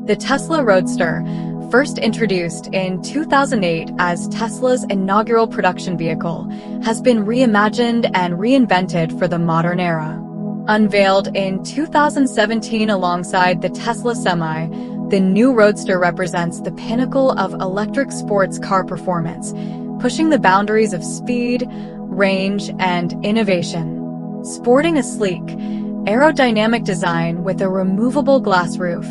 The Tesla Roadster, first introduced in 2008 as Tesla's inaugural production vehicle, has been reimagined and reinvented for the modern era. Unveiled in 2017 alongside the Tesla Semi, the new Roadster represents the pinnacle of electric sports car performance, pushing the boundaries of speed, range, and innovation. Sporting a sleek, aerodynamic design with a removable glass roof,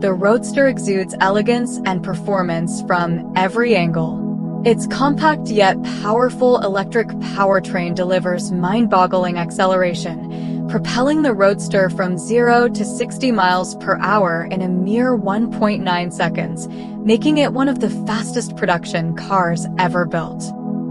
the Roadster exudes elegance and performance from every angle. Its compact yet powerful electric powertrain delivers mind-boggling acceleration, propelling the Roadster from 0 to 60 miles per hour in a mere 1.9 seconds, making it one of the fastest production cars ever built.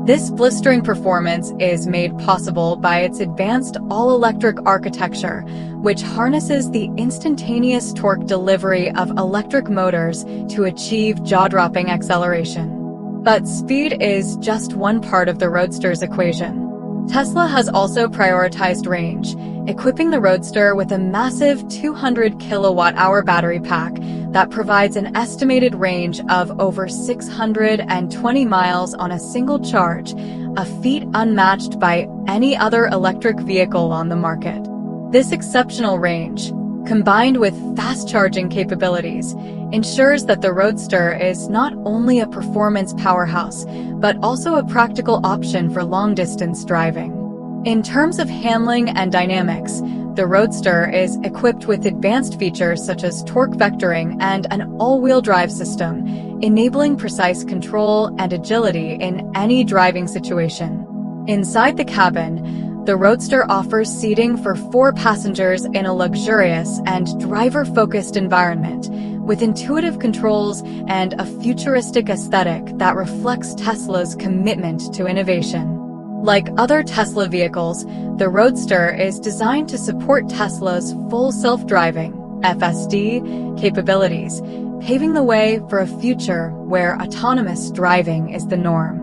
This blistering performance is made possible by its advanced all-electric architecture, which harnesses the instantaneous torque delivery of electric motors to achieve jaw-dropping acceleration. But speed is just one part of the Roadster's equation. Tesla has also prioritized range, equipping the Roadster with a massive 200 kilowatt-hour battery pack that provides an estimated range of over 620 miles on a single charge, a feat unmatched by any other electric vehicle on the market. This exceptional range, combined with fast charging capabilities, ensures that the Roadster is not only a performance powerhouse, but also a practical option for long-distance driving. In terms of handling and dynamics, the Roadster is equipped with advanced features such as torque vectoring and an all-wheel drive system, enabling precise control and agility in any driving situation. Inside the cabin, the Roadster offers seating for 4 passengers in a luxurious and driver-focused environment, with intuitive controls and a futuristic aesthetic that reflects Tesla's commitment to innovation. Like other Tesla vehicles, the Roadster is designed to support Tesla's full self-driving (FSD) capabilities, paving the way for a future where autonomous driving is the norm.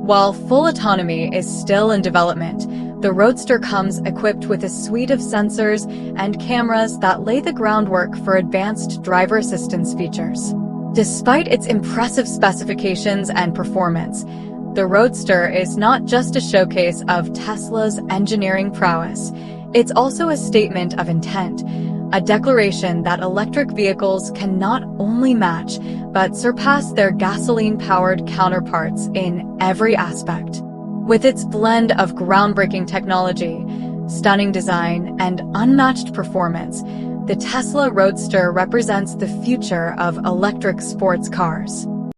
While full autonomy is still in development, the Roadster comes equipped with a suite of sensors and cameras that lay the groundwork for advanced driver assistance features. Despite its impressive specifications and performance, the Roadster is not just a showcase of Tesla's engineering prowess, it's also a statement of intent, a declaration that electric vehicles can not only match, but surpass their gasoline-powered counterparts in every aspect. With its blend of groundbreaking technology, stunning design, and unmatched performance, the Tesla Roadster represents the future of electric sports cars.